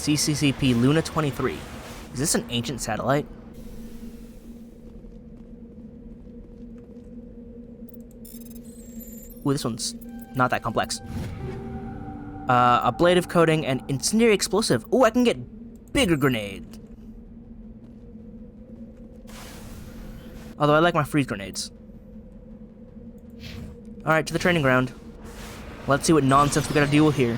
CCCP Luna 23. Is this an ancient satellite? Ooh, this one's not that complex. Ablative coating and incendiary explosive. Ooh, I can get bigger grenades. Although I like my freeze grenades. Alright, to the training ground. Let's see what nonsense we gotta deal with here.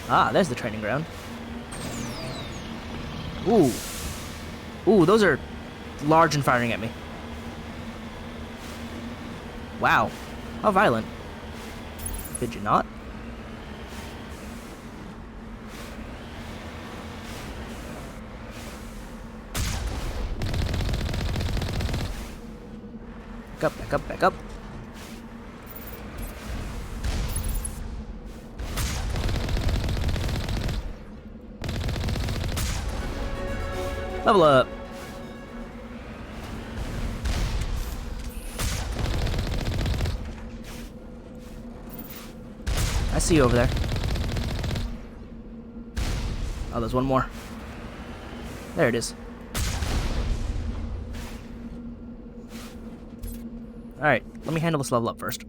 Ah, there's the training ground. Ooh. Ooh, those are large and firing at me. Wow. How violent. Did you not? Back up, back up, back up. Level up. I see you over there. Oh, there's one more. There it is. Alright, let me handle this level up first.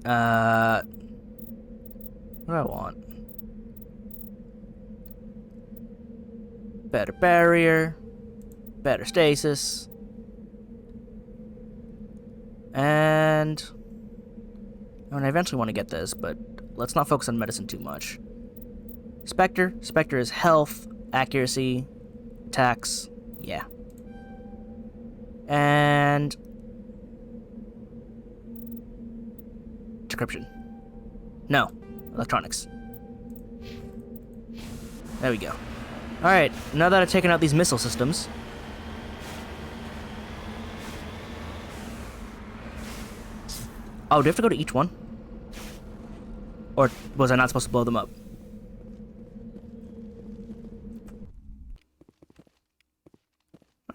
What do I want? Better barrier. Better stasis. And I mean, I eventually want to get this, but let's not focus on medicine too much. Spectre. Spectre is health, accuracy, attacks. Yeah. And decryption. No. Electronics. There we go. Alright, now that I've taken out these missile systems. Oh, do you have to go to each one? Or was I not supposed to blow them up?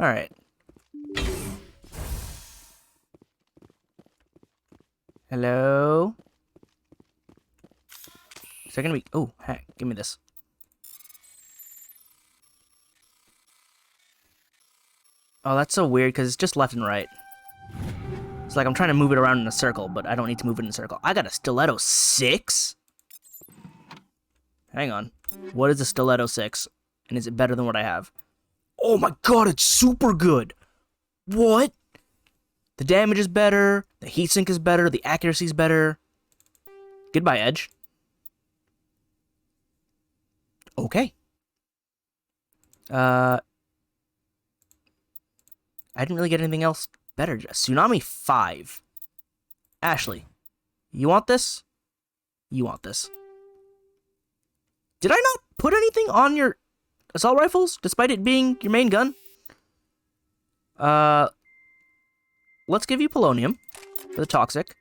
Alright. Hello? Is there gonna be... Oh, heck, give me this. Oh, that's so weird, because it's just left and right. It's like I'm trying to move it around in a circle, but I don't need to move it in a circle. I got a Stiletto 6? Hang on. What is a Stiletto 6? And is it better than what I have? Oh my god, it's super good! What? The damage is better, the heatsink is better, the accuracy is better. Goodbye, Edge. Okay. I didn't really get anything else better. Tsunami 5. Ashley, you want this? You want this. Did I not put anything on your assault rifles, despite it being your main gun? Let's give you polonium for the toxic.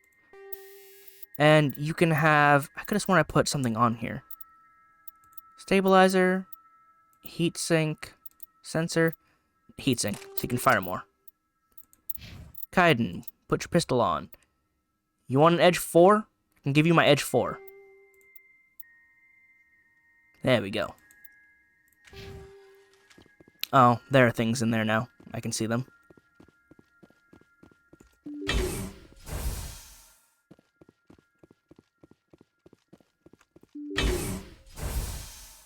And you can have... I could have sworn I put something on here. Stabilizer, heatsink, sensor, heatsink, so you can fire more. Kaiden, put your pistol on. You want an Edge 4? I can give you my Edge 4. There we go. Oh, there are things in there now. I can see them.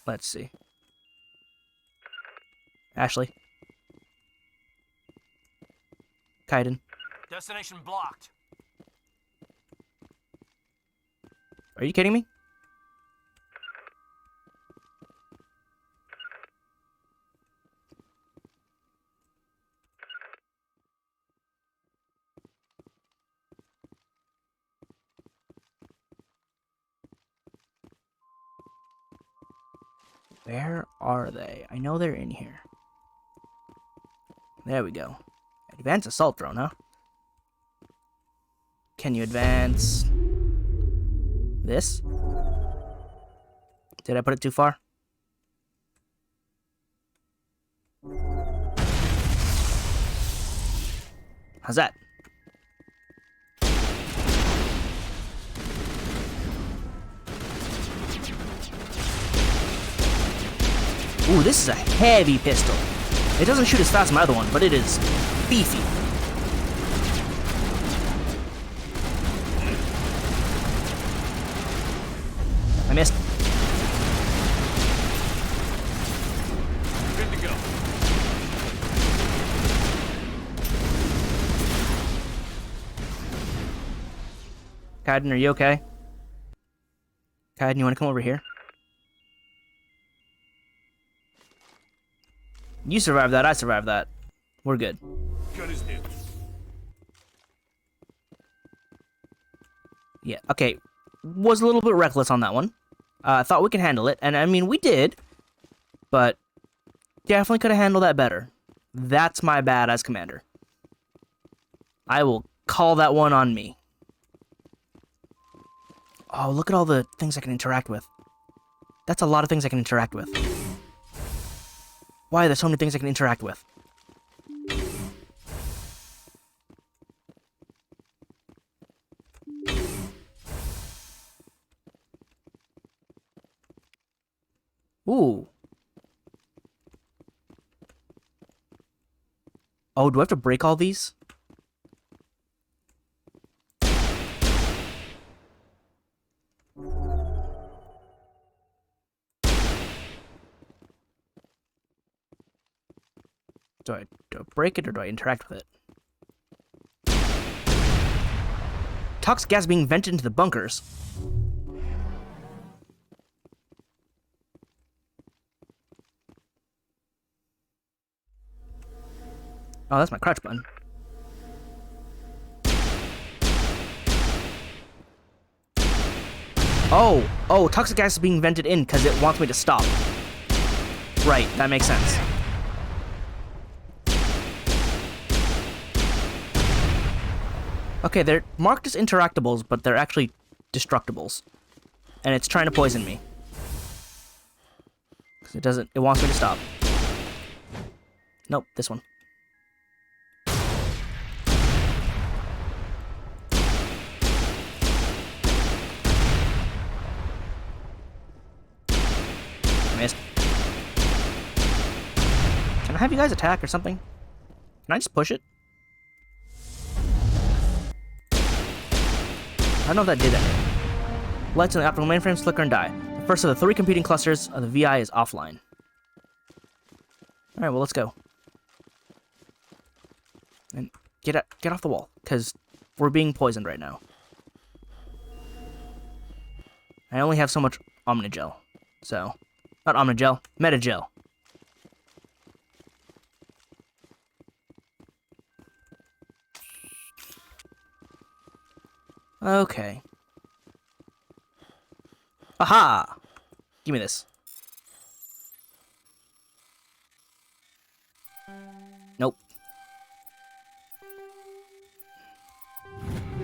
Let's see. Ashley. Kaiden. Destination blocked. Are you kidding me? Where are they? I know they're in here. There we go. Advanced assault drone, huh? Can you advance this? Did I put it too far? How's that? Ooh, this is a heavy pistol. It doesn't shoot as fast as my other one, but it is beefy. I missed. Good to go. Kaiden, are you okay? Kaiden, you want to come over here? You survived that, I survived that. We're good. Gun is new. Yeah, okay. Was a little bit reckless on that one. Thought we could handle it, and I mean, we did. But definitely could have handled that better. That's my bad as commander. I will call that one on me. Oh, look at all the things I can interact with. That's a lot of things I can interact with. Why are there so many things I can interact with? Ooh. Oh, do I have to break all these? Do I break it or do I interact with it? Toxic gas being vented into the bunkers. Oh, that's my crouch button. Oh, toxic gas is being vented in because it wants me to stop. Right, that makes sense. Okay, they're marked as interactables, but they're actually destructibles. And it's trying to poison me. 'Cause it wants me to stop. Nope, this one. Missed. Can I have you guys attack or something? Can I just push it? I don't know if that did anything. Lights on the optical mainframe flicker and die. The first of the 3 competing clusters of the VI is offline. Alright, well, let's go. And get off the wall, because we're being poisoned right now. I only have so much Omnigel. So, not Omnigel, Metagel. Okay. Aha! Give me this. Nope.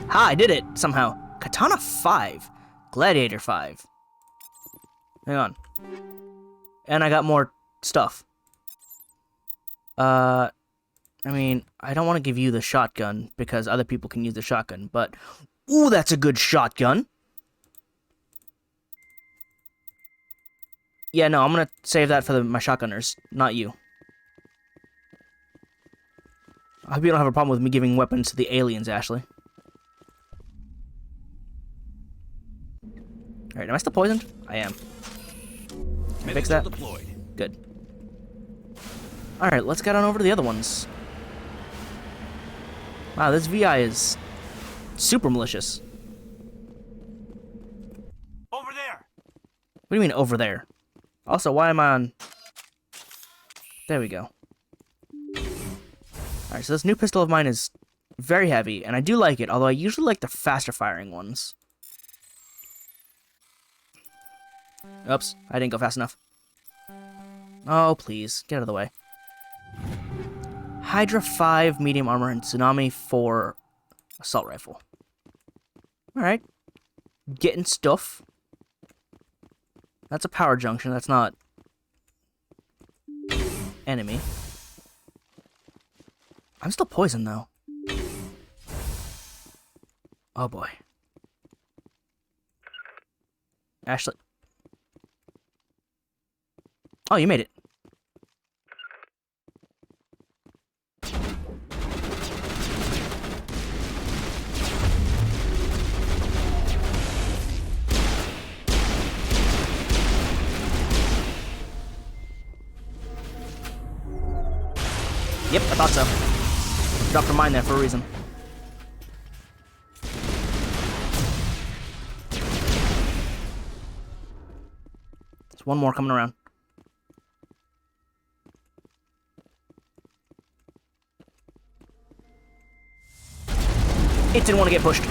Ha! I did it somehow. Katana 5. Gladiator 5. Hang on. And I got more stuff. I mean, I don't want to give you the shotgun because other people can use the shotgun, but ooh, that's a good shotgun. Yeah, no, I'm gonna save that for my shotgunners, not you. I hope you don't have a problem with me giving weapons to the aliens, Ashley. Alright, am I still poisoned? I am. Can I fix that? Deployed. Good. Alright, let's get on over to the other ones. Wow, this VI is super malicious. Over there. What do you mean, over there? Also, why am I on... There we go. Alright, so this new pistol of mine is very heavy, and I do like it, although I usually like the faster firing ones. Oops, I didn't go fast enough. Oh, please, get out of the way. Hydra 5 medium armor and Tsunami 4 assault rifle. Alright. Getting stuff. That's a power junction. That's not enemy. I'm still poisoned, though. Oh, boy. Ashley. Oh, you made it. Yep, I thought so. Dropped a mine there for a reason. There's one more coming around. It didn't want to get pushed.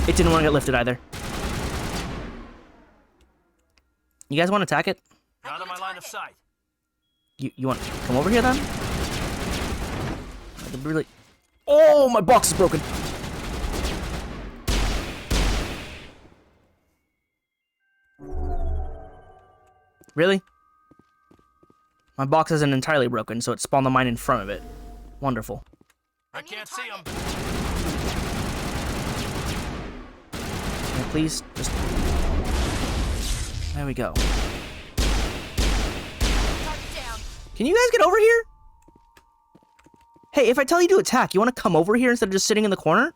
It didn't want to get lifted either. You guys want to attack it? Out of my line of sight. You want to come over here then? Really? Oh, my box is broken. Really? My box isn't entirely broken, so it spawned the mine in front of it. Wonderful. I can't see him. Can I please just... There we go. Can you guys get over here? Hey, if I tell you to attack, you want to come over here instead of just sitting in the corner?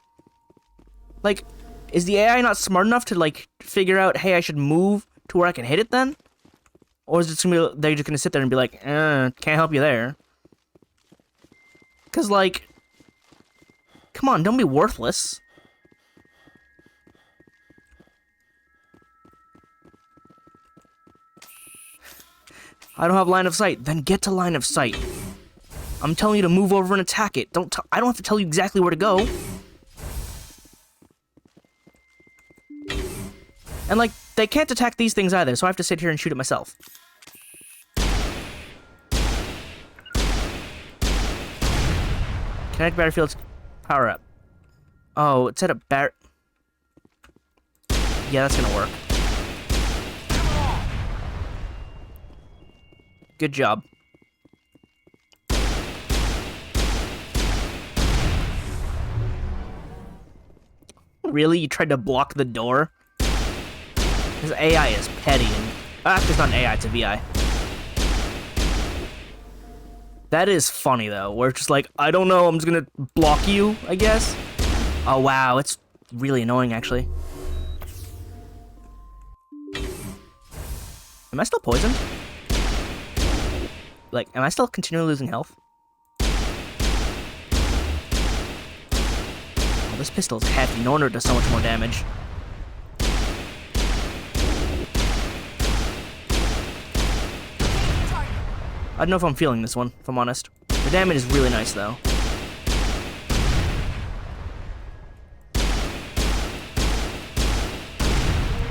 Like, is the AI not smart enough to, like, figure out, hey, I should move to where I can hit it then? Or is it just gonna be, they're just gonna sit there and be like, can't help you there? Because, like, come on, don't be worthless. I don't have line of sight. Then get to line of sight. I'm telling you to move over and attack it. I don't have to tell you exactly where to go. And, like, they can't attack these things either, so I have to sit here and shoot it myself. Kinetic Battlefields power up. Oh, it said a bar... Yeah, that's gonna work. Good job. Really? You tried to block the door? This AI is petty. Actually, it's not an AI, it's a VI. That is funny, though, where it's just like, I don't know, I'm just gonna block you, I guess? Oh, wow, it's really annoying, actually. Am I still poisoned? Like, am I still continually losing health? Oh, this pistol is hefty. No wonder it does so much more damage. I don't know if I'm feeling this one, if I'm honest. The damage is really nice, though.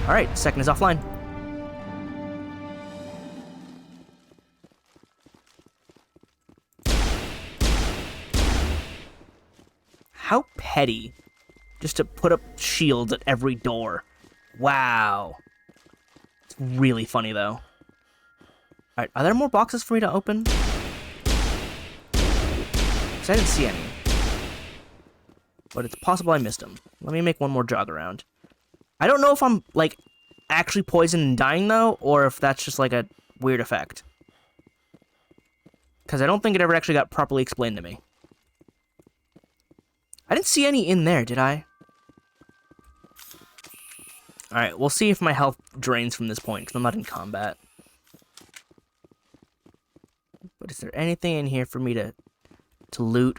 Alright, second is offline. How petty. Just to put up shields at every door. Wow. It's really funny, though. Alright, are there more boxes for me to open? Because I didn't see any. But it's possible I missed them. Let me make one more jog around. I don't know if I'm, like, actually poisoned and dying, though, or if that's just, like, a weird effect. Because I don't think it ever actually got properly explained to me. I didn't see any in there, did I? Alright, we'll see if my health drains from this point, because I'm not in combat. But is there anything in here for me to loot?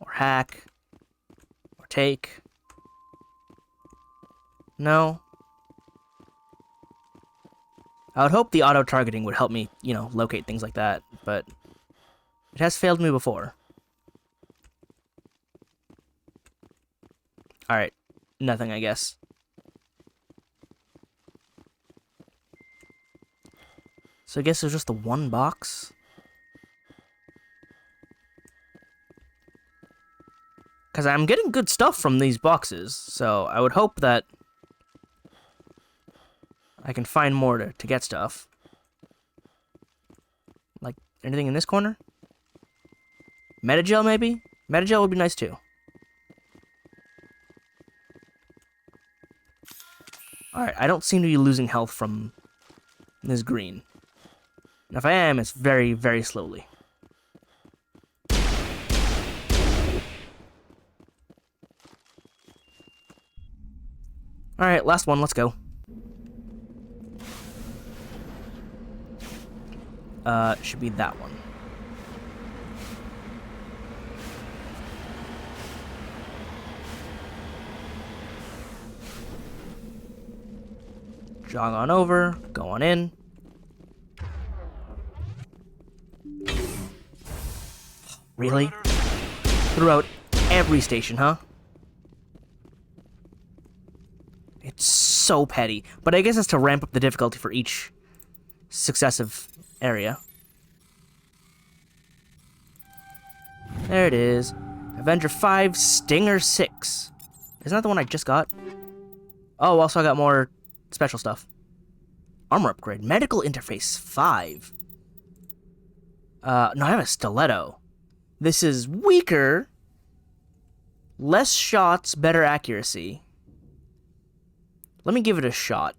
Or hack? Or take? No? I would hope the auto-targeting would help me, you know, locate things like that, but it has failed me before. Alright, nothing, I guess. So I guess there's just the one box? Because I'm getting good stuff from these boxes, so I would hope that I can find more to get stuff. Like, anything in this corner? Metagel, maybe? Metagel would be nice, too. Alright, I don't seem to be losing health from this green. And if I am, it's very, very slowly. Alright, last one, let's go. Should be that one. Jog on over, go on in. Really? Throughout every station, huh? It's so petty. But I guess it's to ramp up the difficulty for each successive area. There it is. Avenger 5, Stinger 6. Isn't that the one I just got? Oh, also I got more special stuff. Armor upgrade. Medical interface 5. No, I have a stiletto. This is weaker. Less shots, better accuracy. Let me give it a shot.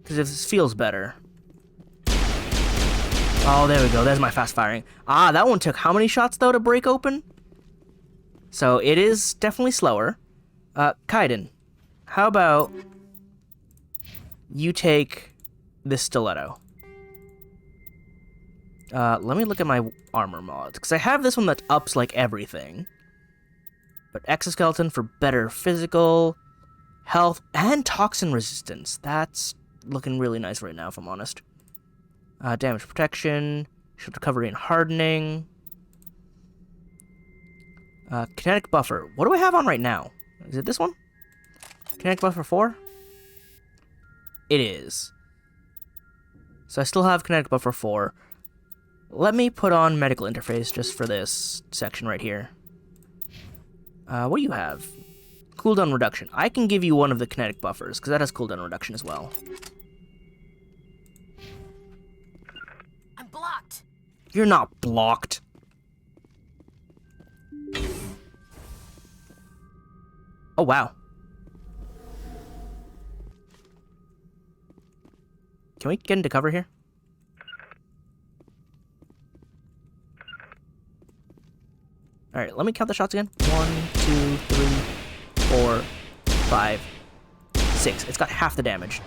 Because this feels better. Oh, there we go. There's my fast firing. Ah, that one took how many shots, though, to break open? So, it is definitely slower. Kaiden, how about you take this stiletto? Let me look at my armor mods, because I have this one that ups, like, everything. But exoskeleton for better physical, health, and toxin resistance. That's looking really nice right now, if I'm honest. Damage protection, shield recovery and hardening. Kinetic buffer. What do I have on right now? Is it this one? Kinetic buffer 4? It is. So I still have kinetic buffer 4. Let me put on medical interface just for this section right here. What do you have? Cooldown reduction. I can give you one of the kinetic buffers, because that has cooldown reduction as well. I'm blocked. You're not blocked. Oh, wow. Can we get into cover here? Alright, let me count the shots again. 1, 2, 3, 4, 5, 6. It's got half the damage.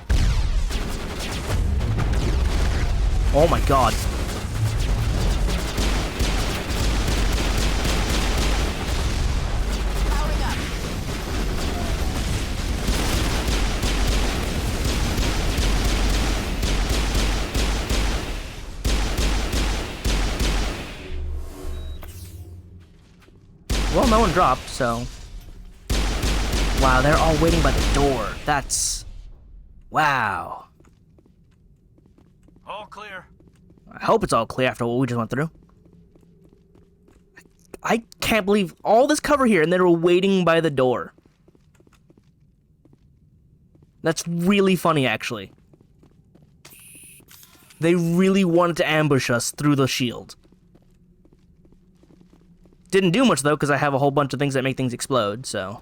Oh my god. Powering up. Well, no one dropped, so... Wow, they're all waiting by the door. That's... Wow. All clear. I hope it's all clear after what we just went through. I can't believe all this cover here and they were waiting by the door. That's really funny, actually. They really wanted to ambush us through the shield. Didn't do much, though, because I have a whole bunch of things that make things explode, so...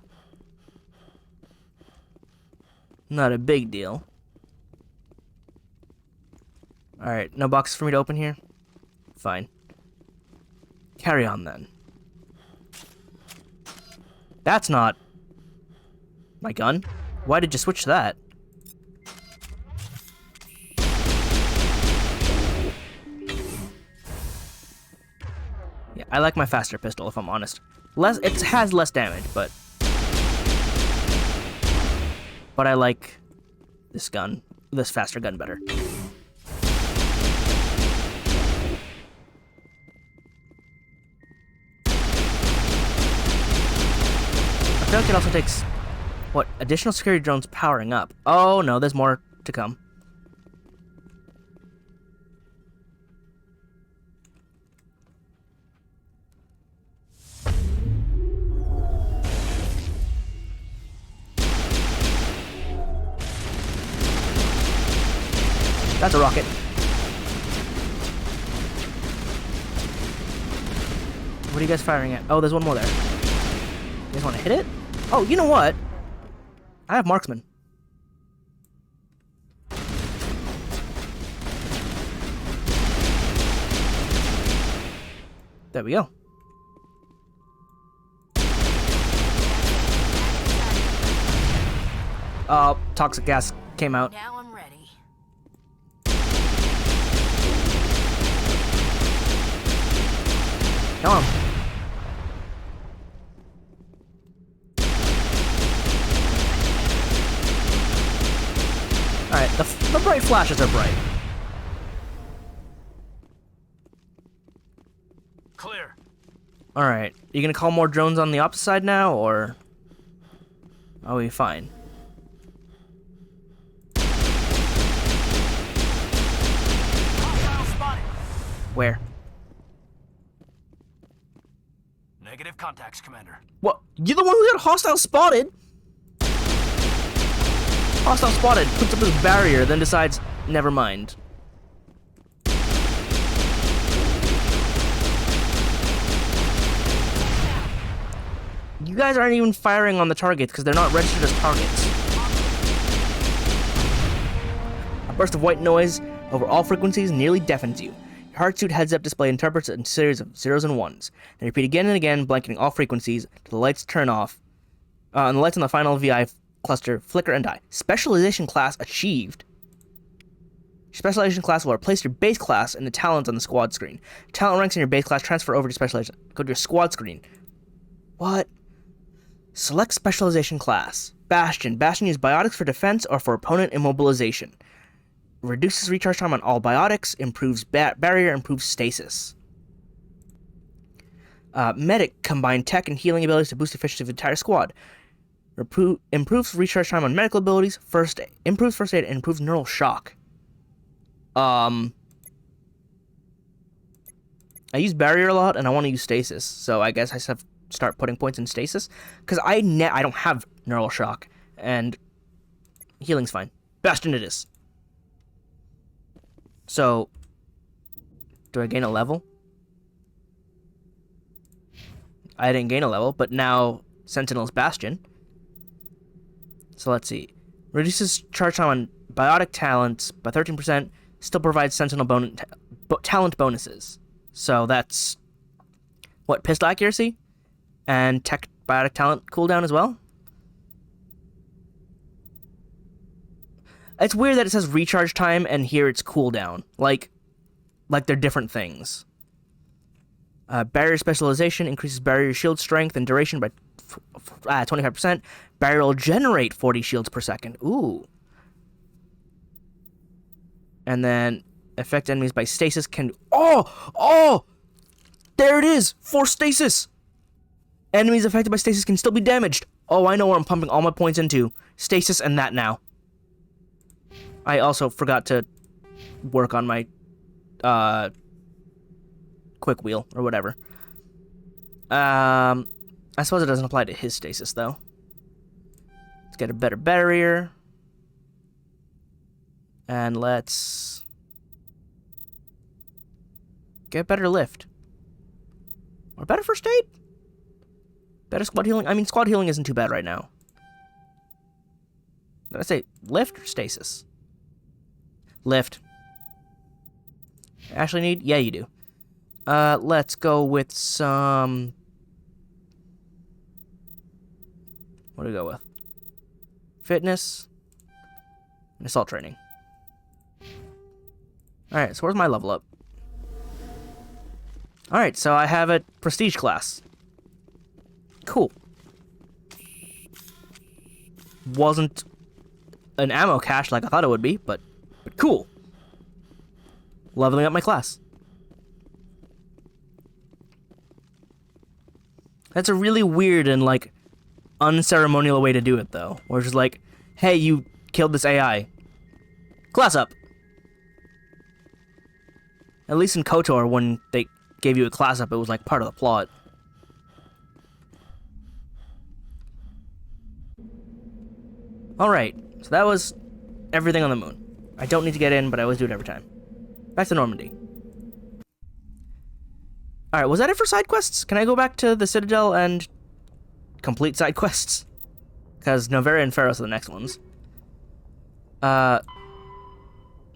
Not a big deal. Alright, no boxes for me to open here? Fine. Carry on, then. That's not... my gun? Why did you switch to that? Yeah, I like my faster pistol, if I'm honest. It has less damage, but I like this faster gun better. I feel like it also takes, what, additional security drones powering up. Oh no, there's more to come. That's a rocket. What are you guys firing at? Oh, there's one more there. You guys want to hit it? Oh, you know what? I have marksman. There we go. Toxic gas came out. Now I'm ready. Come on. Alright, the bright flashes are bright. Clear. Alright, you gonna call more drones on the opposite side now, or are we fine? Hostile spotted. Where? Negative contacts, Commander. What? You're the one who got hostile spotted? Hostile spotted, puts up his barrier, then decides, never mind. You guys aren't even firing on the targets because they're not registered as targets. A burst of white noise over all frequencies nearly deafens you. Your heart suit heads-up display interprets a series of zeros and ones. They repeat again and again, blanketing all frequencies till the lights turn off. And the lights on the final VI cluster flicker and die. Specialization class achieved. Specialization class will replace your base class and the talents on the squad screen. Talent ranks in your base class transfer over to specialization. Go to your squad screen. What? Select specialization class. Bastion. Bastion uses biotics for defense or for opponent immobilization. Reduces recharge time on all biotics. Improves barrier. Improves stasis. Medic. Combine tech and healing abilities to boost the efficiency of the entire squad. Improves recharge time on medical abilities. Improves first aid and improves neural shock. I use barrier a lot and I want to use stasis, so I guess I just have to start putting points in stasis because I don't have neural shock and healing's fine. Bastion it is. So, do I gain a level? I didn't gain a level, but now Sentinel's Bastion. So let's see. Reduces charge time on biotic talents by 13%. Still provides Sentinel talent bonuses. So that's what, pistol accuracy and tech biotic talent cooldown as well. It's weird that it says recharge time and here it's cooldown. Like they're different things. Barrier specialization increases barrier shield strength and duration by 25%. Barrier will generate 40 shields per second. Ooh. And then affect enemies by stasis can... Oh! There it is! For stasis! Enemies affected by stasis can still be damaged. Oh, I know where I'm pumping all my points into. Stasis and that now. I also forgot to work on my quick wheel or whatever. I suppose it doesn't apply to his stasis though. Let's get a better barrier. And let's get better lift. Or better first aid? Better squad healing? I mean, squad healing isn't too bad right now. Did I say lift or stasis? Lift. Actually need? Yeah, you do. Let's go with some... What do we go with? Fitness. And assault training. Alright, so where's my level up? Alright, so I have a prestige class. Cool. Wasn't an ammo cache like I thought it would be, but cool. Leveling up my class. That's a really weird and, like, unceremonial way to do it, though. Where it's just like, hey, you killed this AI. Class up. At least in KOTOR, when they gave you a class up, it was, like, part of the plot. Alright, so that was everything on the moon. I don't need to get in, but I always do it every time. Back to Normandy. Alright, was that it for side quests? Can I go back to the Citadel and complete side quests? Because Noveria and Pharos are the next ones.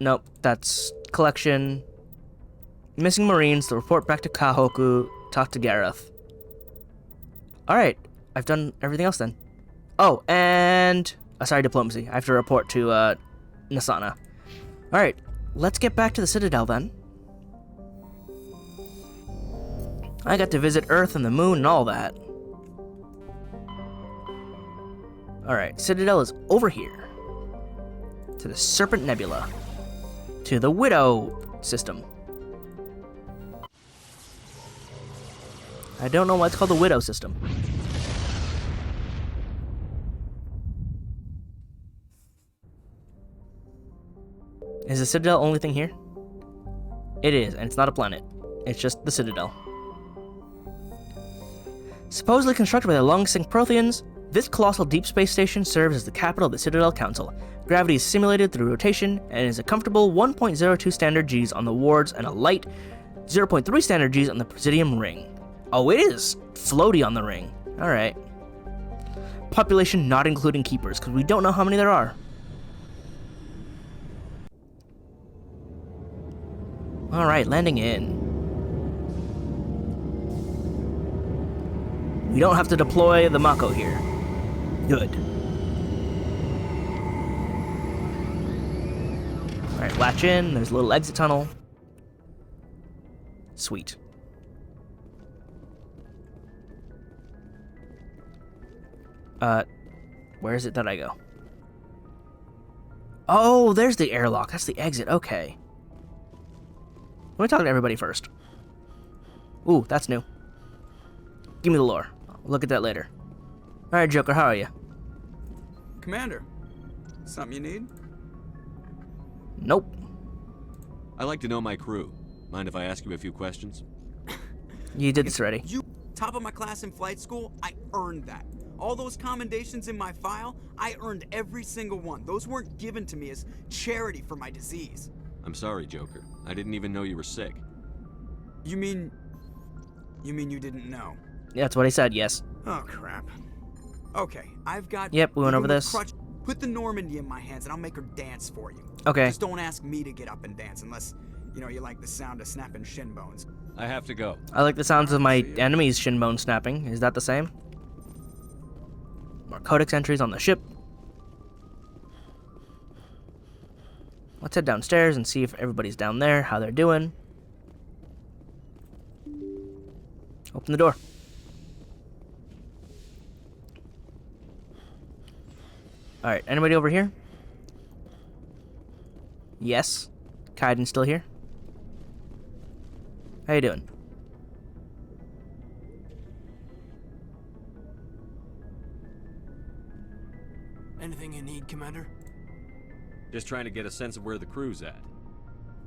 Nope, that's collection. Missing Marines, the report back to Kahoku, talk to Gareth. Alright, I've done everything else then. Oh, and... sorry, diplomacy. I have to report to, Nasana. Alright, let's get back to the Citadel then. I got to visit Earth and the Moon and all that. Alright, Citadel is over here. To the Serpent Nebula. To the Widow system. I don't know why it's called the Widow system. Is the Citadel the only thing here? It is, and it's not a planet. It's just the Citadel. Supposedly constructed by the long-extinct Protheans, this colossal deep space station serves as the capital of the Citadel Council. Gravity is simulated through rotation, and is a comfortable 1.02 standard Gs on the wards and a light 0.3 standard Gs on the Presidium ring. Oh, it is floaty on the ring. Alright. Population not including keepers, because we don't know how many there are. Alright, landing in. We don't have to deploy the Mako here. Good. Alright, latch in. There's a little exit tunnel. Sweet. Where is it that I go? Oh, there's the airlock. That's the exit. Okay. Let me talk to everybody first. Ooh, that's new. Give me the lore. I'll look at that later. Alright, Joker, how are you? Commander, something you need? Nope. I like to know my crew. Mind if I ask you a few questions? You did this already. You top of my class in flight school, I earned that. All those commendations in my file, I earned every single one. Those weren't given to me as charity for my disease. I'm sorry, Joker. I didn't even know you were sick. You mean you didn't know? Yeah, that's what I said, yes. Oh, crap. Okay, I've got... Yep, we went over this. Put the Normandy in my hands and I'll make her dance for you. Okay. Just don't ask me to get up and dance unless, you know, you like the sound of snapping shin bones. I have to go. I like the sounds of my enemy's shin bone snapping. Is that the same? More codex entries on the ship. Let's head downstairs and see if everybody's down there, how they're doing. Open the door. Alright, anybody over here? Yes. Kaiden's still here. How you doing? Anything you need, Commander? Just trying to get a sense of where the crew's at.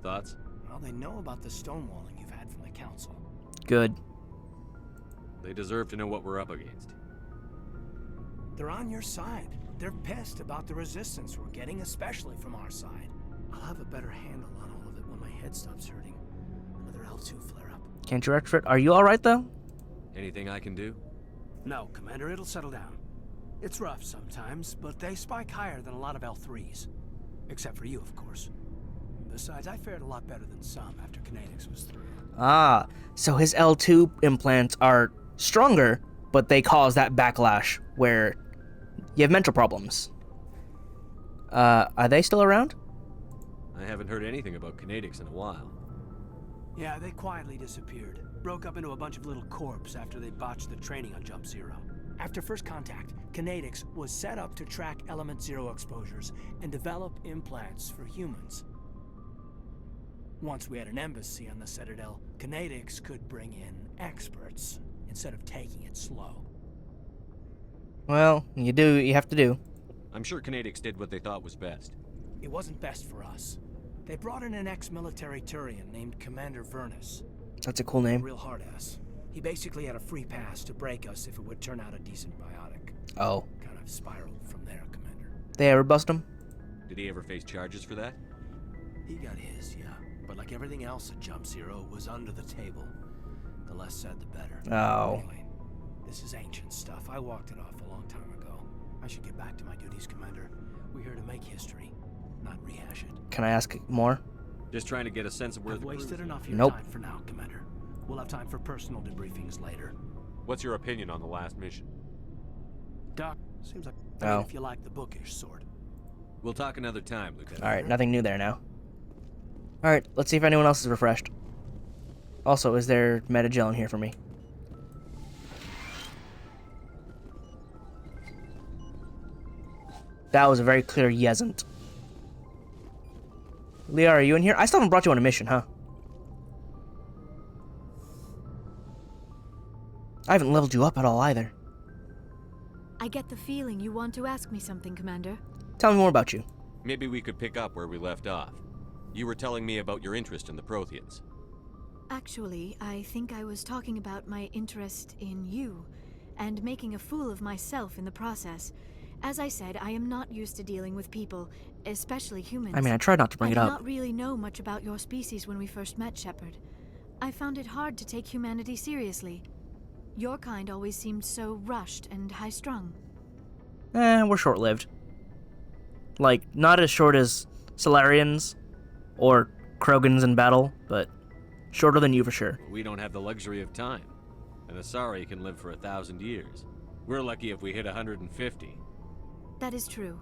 Thoughts? Well, they know about the stonewalling you've had from the Council. Good. They deserve to know what we're up against. They're on your side. They're pissed about the resistance we're getting, especially from our side. I'll have a better handle on all of it when my head stops hurting. Another L2 flare-up. Can't you retrofit? Are you alright, though? Anything I can do? No, Commander, it'll settle down. It's rough sometimes, but they spike higher than a lot of L3s. Except for you, of course. Besides, I fared a lot better than some after Kinetics was through. Ah, so his L2 implants are stronger, but they cause that backlash where you have mental problems. Are they still around? I haven't heard anything about Kinetics in a while. Yeah, they quietly disappeared. Broke up into a bunch of little corps after they botched the training on Jump Zero. After first contact, Kinetics was set up to track Element Zero exposures and develop implants for humans. Once we had an embassy on the Citadel, Kinetics could bring in experts instead of taking it slow. Well, you have to do. I'm sure Kinetics did what they thought was best. It wasn't best for us. They brought in an ex-military Turian named Commander Vernus. That's a cool name. Real hard-ass. He basically had a free pass to break us if it would turn out a decent biotic. Oh. Kind of spiraled from there, Commander. They ever bust him? Did he ever face charges for that? He got his, yeah. But like everything else at Jump Zero, was under the table. The less said, the better. Oh. Anyway, this is ancient stuff. I walked it off a long time ago. I should get back to my duties, Commander. We're here to make history, not rehash it. Can I ask more? Just trying to get a sense of where I've the cruise wasted is. enough of your Nope. time for now, Commander. We'll have time for personal debriefings later. What's your opinion on the last mission? Doc, seems like Oh. if you like the bookish sort. We'll talk another time, Lieutenant. Alright, nothing new there now. Alright, let's see if anyone else is refreshed. Also, is there Metagel in here for me? That was a very clear yesn't. Liara, are you in here? I still haven't brought you on a mission, huh? I haven't leveled you up at all either. I get the feeling you want to ask me something, Commander. Tell me more about you. Maybe we could pick up where we left off. You were telling me about your interest in the Protheans. Actually, I think I was talking about my interest in you, and making a fool of myself in the process. As I said, I am not used to dealing with people, especially humans. I mean, I tried not to bring I it did up. not really know much about your species when we first met, Shepard. I found it hard to take humanity seriously. Your kind always seemed so rushed and high-strung. We're short-lived. Like, not as short as Solarians or Krogans in battle, but shorter than you for sure. We don't have the luxury of time. An Asari can live for 1,000 years. We're lucky if we hit 150. That is true.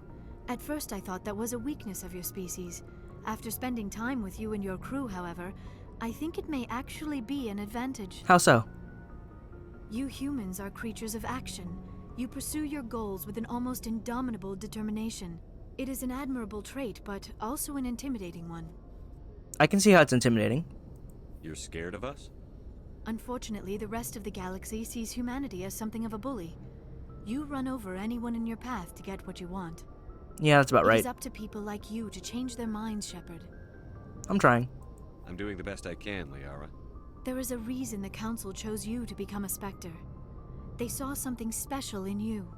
At first I thought that was a weakness of your species. After spending time with you and your crew, however, I think it may actually be an advantage. How so? You humans are creatures of action. You pursue your goals with an almost indomitable determination. It is an admirable trait, but also an intimidating one. I can see how it's intimidating. You're scared of us? Unfortunately, the rest of the galaxy sees humanity as something of a bully. You run over anyone in your path to get what you want. Yeah, that's about It right. is up to people like you to change their minds, Shepard. I'm trying. I'm doing the best I can, Liara. There is a reason the Council chose you to become a Spectre. They saw something special in you.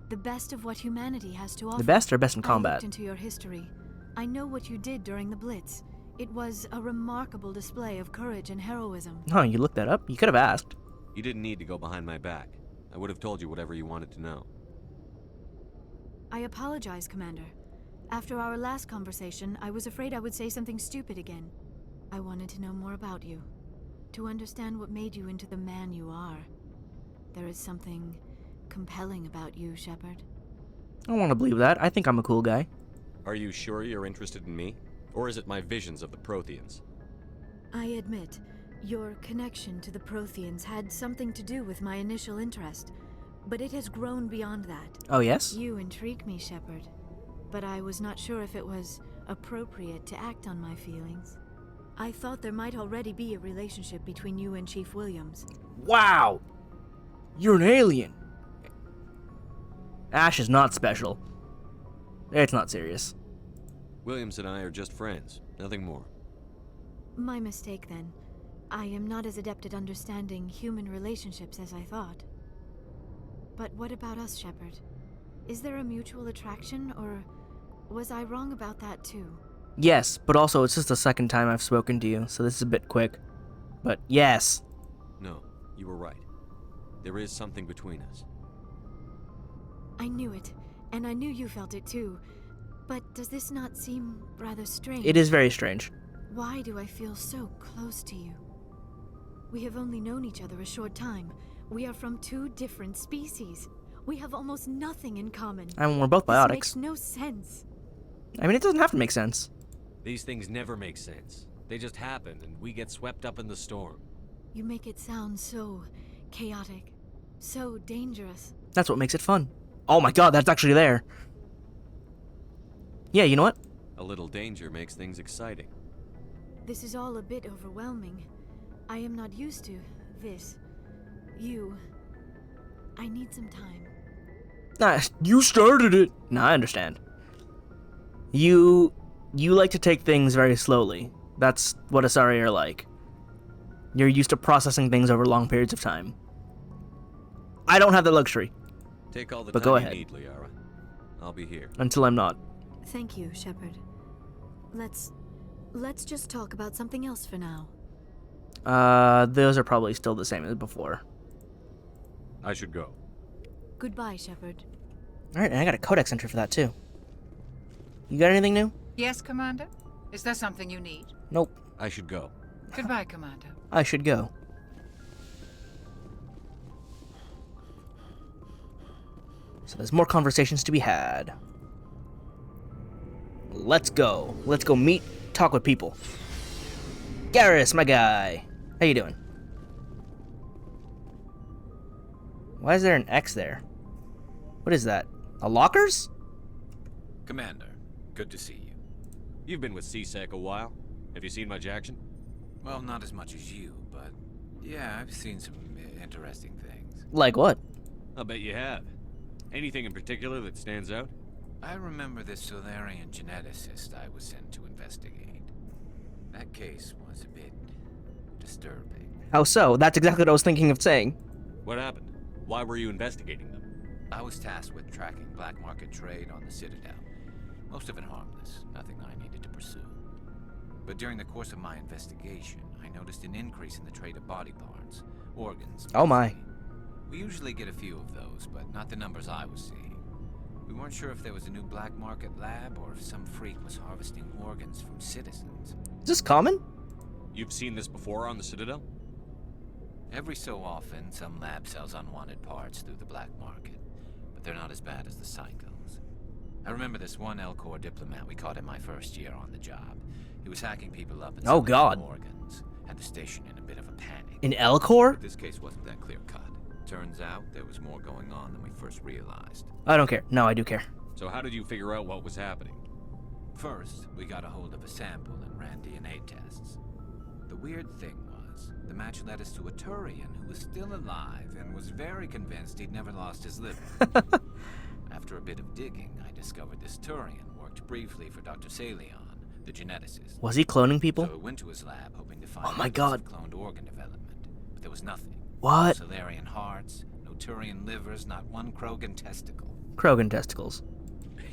The best of what humanity has to offer. The best are best in I combat. looked into your history. I know what you did during the Blitz. It was a remarkable display of courage and heroism. Oh, you looked that up? You could have asked. You didn't need to go behind my back. I would have told you whatever you wanted to know. I apologize, Commander. After our last conversation, I was afraid I would say something stupid again. I wanted to know more about you. To understand what made you into the man you are. There is something compelling about you, Shepard. I don't want to believe that. I think I'm a cool guy. Are you sure you're interested in me? Or is it my visions of the Protheans? I admit, your connection to the Protheans had something to do with my initial interest, but it has grown beyond that. Oh, yes? You intrigue me, Shepard, but I was not sure if it was appropriate to act on my feelings. I thought there might already be a relationship between you and Chief Williams. Wow! You're an alien! Ash is not special. It's not serious. Williams and I are just friends, nothing more. My mistake, then. I am not as adept at understanding human relationships as I thought. But what about us, Shepard? Is there a mutual attraction, or was I wrong about that too? Yes, but also it's just the second time I've spoken to you, so this is a bit quick. But yes. No, you were right. There is something between us. I knew it, and I knew you felt it too. But does this not seem rather strange? It is very strange. Why do I feel so close to you? We have only known each other a short time. We are from two different species. We have almost nothing in common. And we're both This biotics. makes no sense. I mean, it doesn't have to make sense. These things never make sense. They just happen, and we get swept up in the storm. You make it sound so chaotic, so dangerous. That's what makes it fun. Oh my god, that's actually there. Yeah, you know what? A little danger makes things exciting. This is all a bit overwhelming. I am not used to this. I need some time. Nah, you started it. Nah, I understand. You like to take things very slowly. That's what Asari are like. You're used to processing things over long periods of time. I don't have the luxury, Take all the But time go you ahead. need, Liara. I'll be here. until I'm not. Thank you, Shepard. Let's Let's just talk about something else for now. Those are probably still the same as before. I should go. Goodbye, Shepard. Alright, and I got a codex entry for that, too. You got anything new? Yes, Commander? Is there something you need? Nope. I should go. Goodbye, Commander. I should go. So there's more conversations to be had. Let's go. Let's go meet, talk with people. Garrus, my guy. How you doing? Why is there an X there? What is that? A lockers? Commander, good to see you. You've been with CSEC a while. Have you seen much action? Well, not as much as you, but yeah, I've seen some interesting things. Like what? I'll bet you have. Anything in particular that stands out? I remember this Solarian geneticist I was sent to investigate. That case was a bit disturbing. How so? That's exactly what I was thinking of saying. What happened? Why were you investigating them? I was tasked with tracking black market trade on the Citadel. Most of it harmless, nothing I needed to pursue. But during the course of my investigation, I noticed an increase in the trade of body parts, organs. Oh my. We usually get a few of those, but not the numbers I was seeing. We weren't sure if there was a new black market lab or if some freak was harvesting organs from citizens. Is this common? You've seen this before on the Citadel? Every so often, some lab sells unwanted parts through the black market, but they're not as bad as the cycles. I remember this one Elcor diplomat we caught in my first year on the job. He was hacking people up and Oh, selling God. them organs. Had the station in a bit of a panic. In Elcor? But this case wasn't that clear-cut. Turns out there was more going on than we first realized. I don't care. No, I do care. So how did you figure out what was happening? First, we got a hold of a sample and ran DNA tests. The weird thing was, the match led us to a Turian who was still alive and was very convinced he'd never lost his liver. After a bit of digging, I discovered this Turian worked briefly for Dr. Salion, the geneticist. Was he cloning people? So we went to his lab hoping to find Oh my evidence God. of cloned organ development, but there was nothing. What? No Solarian hearts, no Turian livers, not one Krogan testicle. Krogan testicles.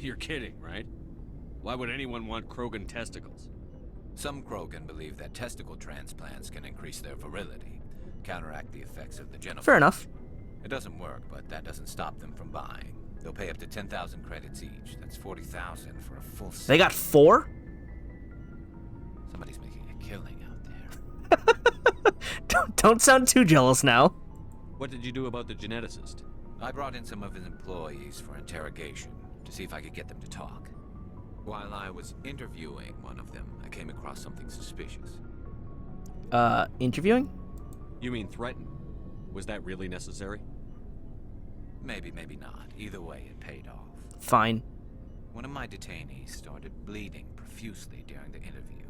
You're kidding, right? Why would anyone want Krogan testicles? Some Krogan believe that testicle transplants can increase their virility, counteract the effects of the genital. Fair enough. It doesn't work, but that doesn't stop them from buying. They'll pay up to 10,000 credits each. That's 40,000 for a full set. They got 4? Somebody's making a killing out there. Don't sound too jealous now. What did you do about the geneticist? I brought in some of his employees for interrogation to see if I could get them to talk. While I was interviewing one of them, I came across something suspicious. Interviewing? You mean threaten? Was that really necessary? Maybe, maybe not. Either way, it paid off. Fine. One of my detainees started bleeding profusely during the interview.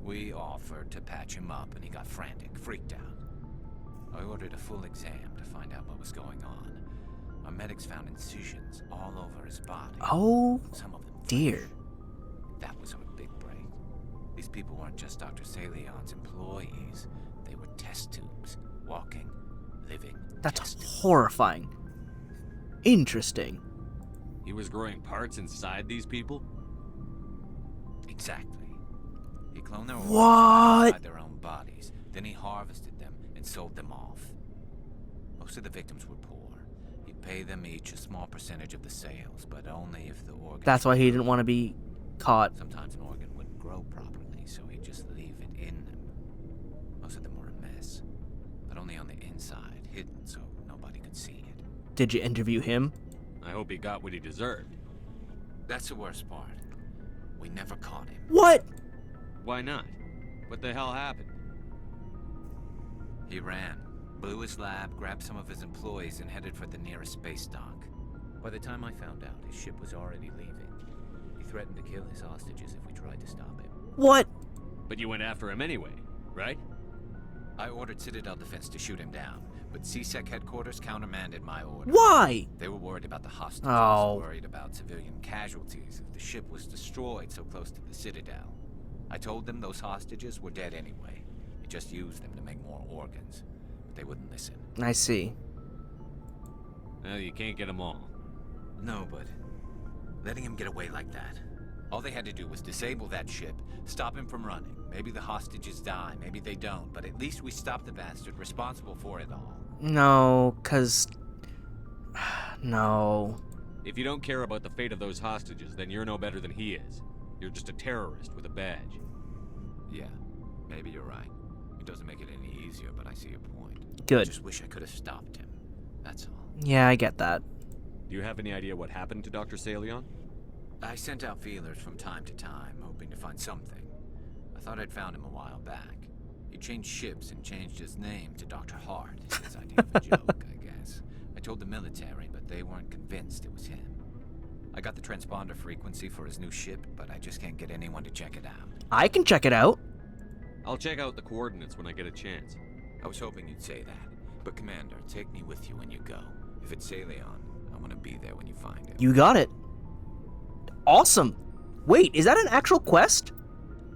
We offered to patch him up, and he got frantic, freaked out. I ordered a full exam to find out what was going on. Our medics found incisions all over his body. Oh, Some of them dear. fresh. That was our big break. These people weren't just Dr. Salion's employees. They were test tubes, walking, living That's test tubes. horrifying. Interesting. He was growing parts inside these people? Exactly. He cloned their organs What? inside their own bodies. Then he harvested them and sold them off. Most of the victims were poor. He'd pay them each a small percentage of the sales, but only if the organ... That's why he didn't want to be caught. Sometimes an organ wouldn't grow properly, so he'd just leave it in them. Most of them were a mess, but only on the inside, hidden so nobody could see it. Did you interview him? I hope he got what he deserved. That's the worst part. We never caught him. What? Why not? What the hell happened? He ran, blew his lab, grabbed some of his employees, and headed for the nearest space dock. By the time I found out, his ship was already leaving. He threatened to kill his hostages if we tried to stop him. What? But you went after him anyway, right? I ordered Citadel Defense to shoot him down, but CSEC headquarters countermanded my order. Why? They were worried about the hostages, Oh. worried about civilian casualties if the ship was destroyed so close to the Citadel. I told them those hostages were dead anyway. They just used them to make more organs. But they wouldn't listen. I see. Well, you can't get them all. No, but letting him get away like that, All they had to do was disable that ship, stop him from running. Maybe the hostages die, maybe they don't, but at least we stopped the bastard responsible for it all. No, 'cause... No. If you don't care about the fate of those hostages, then you're no better than he is. You're just a terrorist with a badge. Yeah, maybe you're right. It doesn't make it any easier, but I see your point. I Good. just wish I could have stopped him. That's all. Yeah, I get that. Do you have any idea what happened to Dr. Salion? I sent out feelers from time to time, hoping to find something. I thought I'd found him a while back. He changed ships and changed his name to Dr. Hart. His idea of a joke, I guess. I told the military, but they weren't convinced it was him. I got the transponder frequency for his new ship, but I just can't get anyone to check it out. I can check it out. I'll check out the coordinates when I get a chance. I was hoping you'd say that. But Commander, take me with you when you go. If it's Salion, I want to be there when you find him. You got it. Awesome. Wait, is that an actual quest?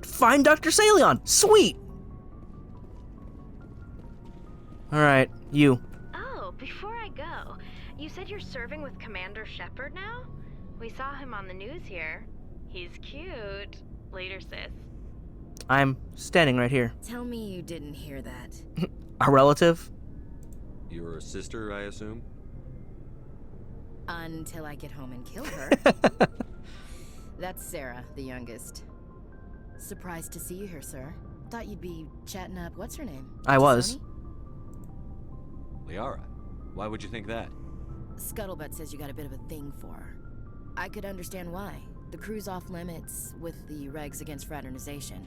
Find Dr. Salion. Sweet. Alright, you. Oh, before I go, you said you're serving with Commander Shepard now? We saw him on the news here. He's cute. Later, sis. I'm standing right here. Tell me you didn't hear that. A relative? Your sister, I assume? Until I get home and kill her. That's Sarah, the youngest. Surprised to see you here, sir. Thought you'd be chatting up what's her name? I was. Sonny? Liara. Why would you think that? Scuttlebutt says you got a bit of a thing for her. I could understand why. The crew's off limits with the regs against fraternization.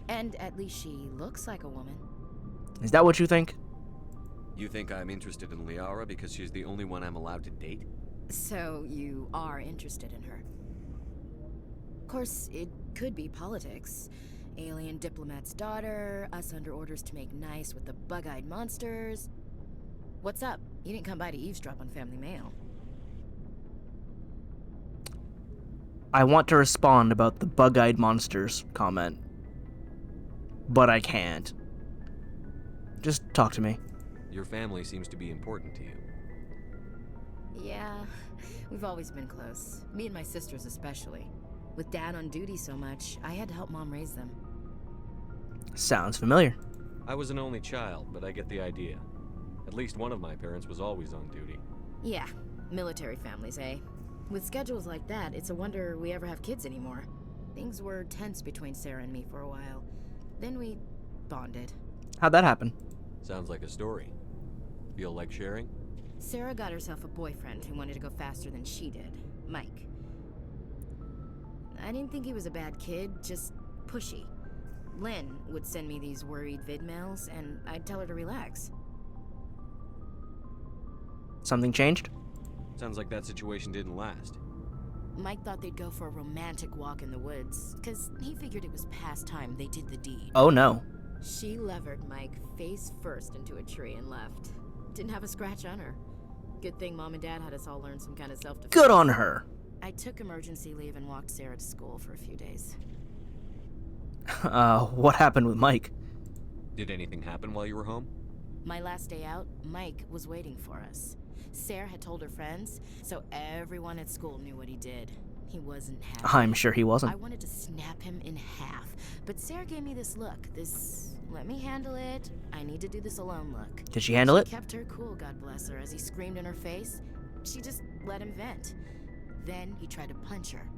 And at least she looks like a woman. Is that what you think? You think I'm interested in Liara because she's the only one I'm allowed to date? So you are interested in her. Of course, it could be politics. Alien diplomat's daughter, us under orders to make nice with the bug-eyed monsters. What's up? You didn't come by to eavesdrop on Family Mail. I want to respond about the bug-eyed monsters comment, but I can't. Just talk to me. Your family seems to be important to you. Yeah, we've always been close. Me and my sisters especially. With Dad on duty so much, I had to help Mom raise them. Sounds familiar. I was an only child, but I get the idea. At least one of my parents was always on duty. Yeah, military families, eh? With schedules like that, it's a wonder we ever have kids anymore. Things were tense between Sarah and me for a while. Then we bonded. How'd that happen? Sounds like a story. Feel like sharing? Sarah got herself a boyfriend who wanted to go faster than she did, Mike. I didn't think he was a bad kid, just pushy. Lynn would send me these worried vid mails, and I'd tell her to relax. Something changed? Sounds like that situation didn't last. Mike thought they'd go for a romantic walk in the woods, because he figured it was past time they did the deed. Oh no. She levered Mike face first into a tree and left. Didn't have a scratch on her. Good thing Mom and Dad had us all learn some kind of self-defense. Good on her. I took emergency leave and walked Sarah to school for a few days. What happened with Mike? Did anything happen while you were home? My last day out, Mike was waiting for us. Sarah had told her friends, so everyone at school knew what he did. He wasn't happy. I'm sure he wasn't. I wanted to snap him in half, but Sarah gave me this look, this let me handle it, I need to do this alone look. Did she handle it? She kept her cool, God bless her, as he screamed in her face. She just let him vent. Then he tried to punch her.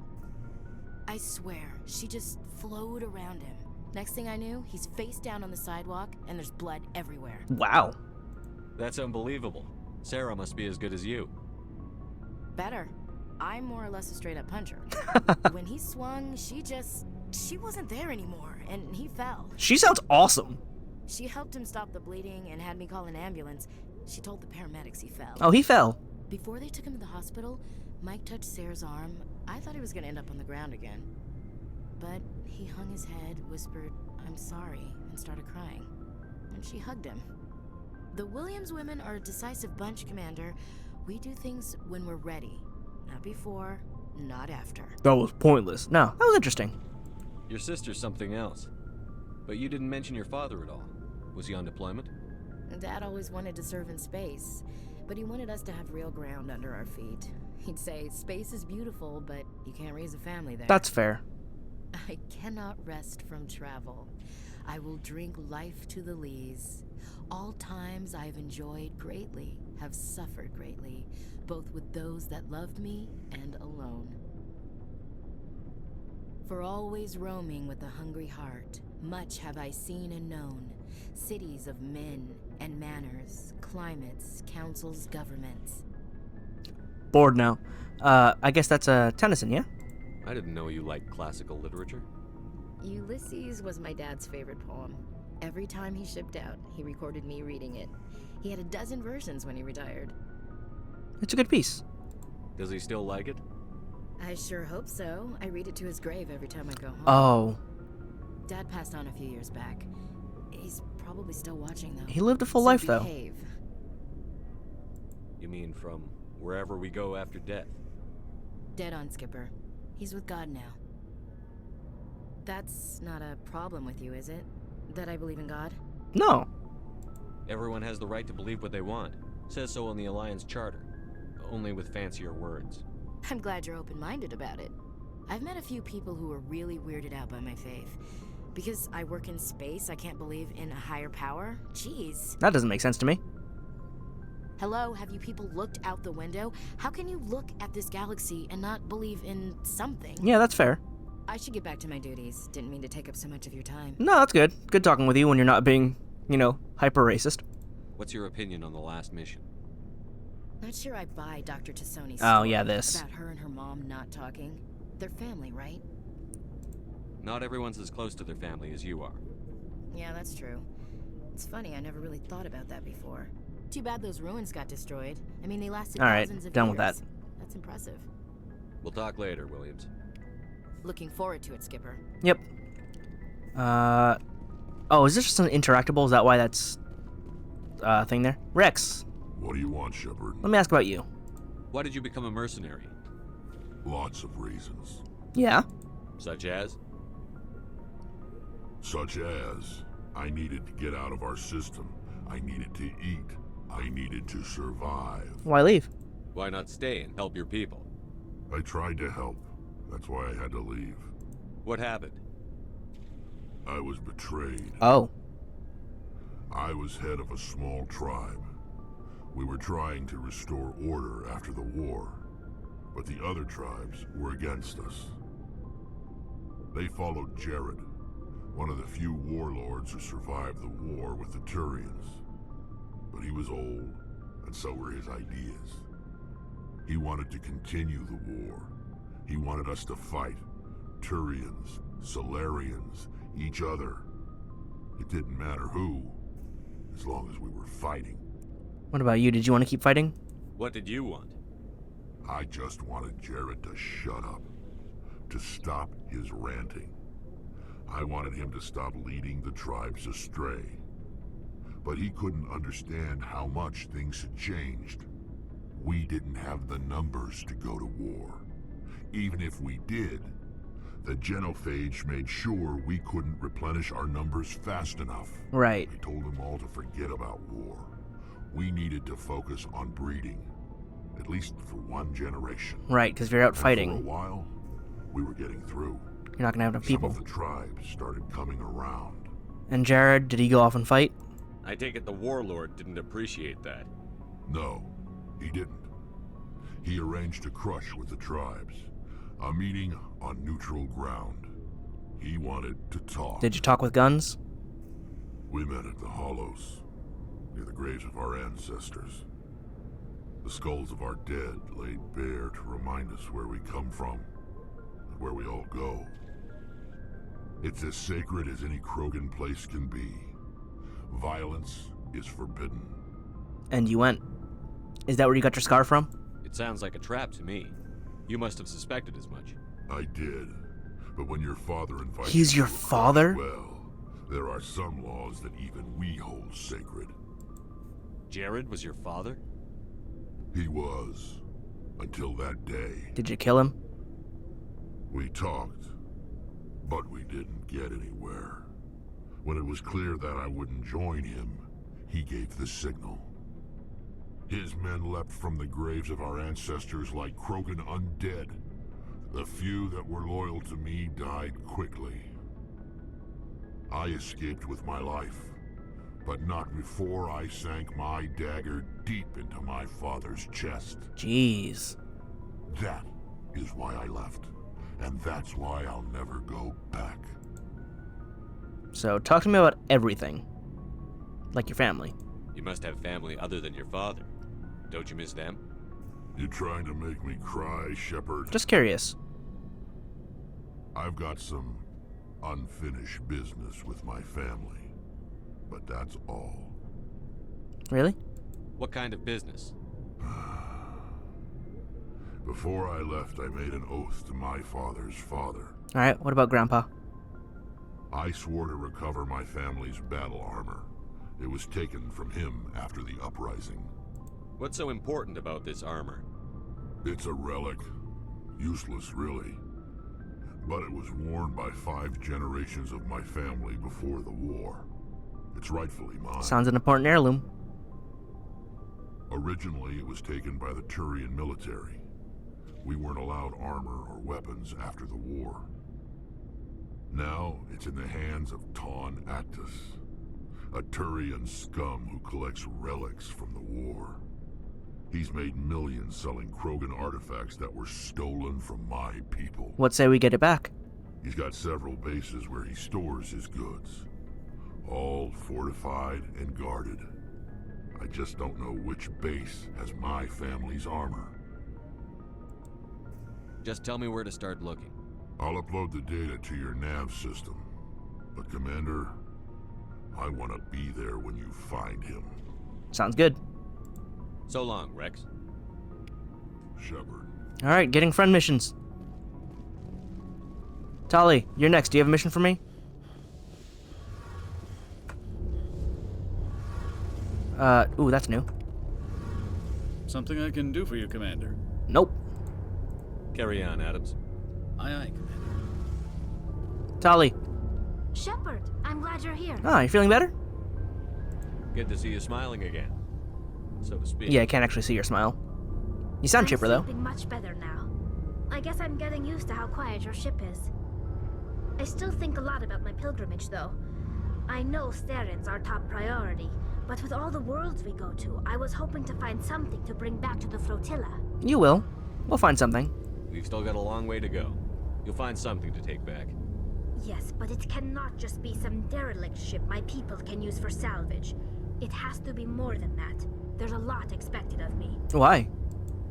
I swear, she just flowed around him. Next thing I knew, he's face down on the sidewalk, and there's blood everywhere. Wow. That's unbelievable. Sarah must be as good as you. Better. I'm more or less a straight-up puncher. When he swung, she wasn't there anymore, and he fell. She sounds awesome. She helped him stop the bleeding and had me call an ambulance. She told the paramedics he fell. Oh, he fell. Before they took him to the hospital, Mike touched Sarah's arm. I thought he was gonna end up on the ground again. But he hung his head, whispered, "I'm sorry," and started crying. And she hugged him. The Williams women are a decisive bunch, Commander. We do things when we're ready. Not before, not after. That was pointless. No, that was interesting. Your sister's something else. But you didn't mention your father at all. Was he on deployment? Dad always wanted to serve in space, but he wanted us to have real ground under our feet. He'd say, space is beautiful, but you can't raise a family there. That's fair. I cannot rest from travel. I will drink life to the lees. All times I have enjoyed greatly, have suffered greatly, both with those that loved me and alone. For always roaming with a hungry heart, much have I seen and known, cities of men and manners, climates, councils, governments. Bored now. I guess that's Tennyson, yeah? I didn't know you liked classical literature. Ulysses was my dad's favorite poem. Every time he shipped out, he recorded me reading it. He had a dozen versions when he retired. It's a good piece. Does he still like it? I sure hope so. I read it to his grave every time I go home. Oh. Dad passed on a few years back. He's probably still watching, though. He lived a full So life, though. behave. You mean from wherever we go after death? Dead on, Skipper. He's with God now. That's not a problem with you, is it? That I believe in God? No. Everyone has the right to believe what they want. Says so in the Alliance Charter. Only with fancier words. I'm glad you're open-minded about it. I've met a few people who are really weirded out by my faith. Because I work in space, I can't believe in a higher power? Jeez. That doesn't make sense to me. Hello, have you people looked out the window? How can you look at this galaxy and not believe in something? Yeah, that's fair. I should get back to my duties. Didn't mean to take up so much of your time. No, that's good. Good talking with you when you're not being, hyper racist. What's your opinion on the last mission? Not sure I buy Dr. Tassoni's Oh, story yeah, this. about her and her mom not talking. They're family, right? Not everyone's as close to their family as you are. Yeah, that's true. It's funny, I never really thought about that before. Too bad those ruins got destroyed. I mean, they lasted All right, thousands of done years. with that. That's impressive. We'll talk later, Williams. Looking forward to it, Skipper. Yep. Oh, is this just an interactable? Is that why that's thing there? Rex, What do you want, Shepard? let me ask about you. Why did you become a mercenary? Lots of reasons. Yeah. Such as? Such as, I needed to get out of our system. I needed to eat. I needed to survive. Why leave? Why not stay and help your people? I tried to help. That's why I had to leave. What happened? I was betrayed. Oh. I was head of a small tribe. We were trying to restore order after the war, but the other tribes were against us. They followed Jared, one of the few warlords who survived the war with the Turians. But he was old, and so were his ideas. He wanted to continue the war. He wanted us to fight. Turians, Solarians, each other. It didn't matter who, as long as we were fighting. What about you? Did you want to keep fighting? What did you want? I just wanted Jared to shut up, to stop his ranting. I wanted him to stop leading the tribes astray. But he couldn't understand how much things had changed. We didn't have the numbers to go to war. Even if we did, the genophage made sure we couldn't replenish our numbers fast enough. Right. I told them all to forget about war. We needed to focus on breeding, at least for one generation. Right, because if you're out And fighting, for a while, we were getting through. you're not going to have enough people. Some of the tribes started coming around. And Jared, did he go off and fight? I take it the warlord didn't appreciate that. No, he didn't. He arranged a crush with the tribes. A meeting on neutral ground. He wanted to talk. Did you talk with guns? We met at the Hollows, near the graves of our ancestors. The skulls of our dead laid bare to remind us where we come from, and where we all go. It's as sacred as any Krogan place can be. Violence is forbidden. And you went. Is that where you got your scar from? It sounds like a trap to me. You must have suspected as much. I did, but when your father invites He's you your to a crush, father? well, there are some laws that even we hold sacred. Jared was your father? He was, until that day. Did you kill him? We talked, but we didn't get anywhere. When it was clear that I wouldn't join him, he gave the signal. His men leapt from the graves of our ancestors like Krogan undead. The few that were loyal to me died quickly. I escaped with my life, but not before I sank my dagger deep into my father's chest. Jeez. That is why I left, and that's why I'll never go back. So talk to me about everything. Like your family. You must have family other than your father. Don't you miss them? You trying to make me cry, Shepard? Just curious. I've got some unfinished business with my family, but that's all. Really? What kind of business? Before I left, I made an oath to my father's father. Alright, what about Grandpa? I swore to recover my family's battle armor. It was taken from him after the uprising. What's so important about this armor? It's a relic. Useless, really. But it was worn by 5 generations of my family before the war. It's rightfully mine. Sounds an important heirloom. Originally, it was taken by the Turian military. We weren't allowed armor or weapons after the war. Now, it's in the hands of Taun Actus, a Turian scum who collects relics from the war. He's made millions selling Krogan artifacts that were stolen from my people. What say we get it back? He's got several bases where he stores his goods, all fortified and guarded. I just don't know which base has my family's armor. Just tell me where to start looking. I'll upload the data to your nav system. But Commander, I want to be there when you find him. Sounds good. So long, Rex. Shepard. Alright, getting friend missions. Tali, you're next. Do you have a mission for me? Ooh, that's new. Something I can do for you, Commander. Nope. Carry on, Adams. Aye, aye, Commander. Tali. Shepard, I'm glad you're here. Ah, you feeling better? Good to see you smiling again, so to speak. Yeah, I can't actually see your smile. You sound chipper, though. I'm sleeping much better now. I guess I'm getting used to how quiet your ship is. I still think a lot about my pilgrimage, though. I know Starin's our top priority, but with all the worlds we go to, I was hoping to find something to bring back to the flotilla. You will. We'll find something. We've still got a long way to go. You'll find something to take back. Yes, but it cannot just be some derelict ship my people can use for salvage. It has to be more than that. There's a lot expected of me. Why?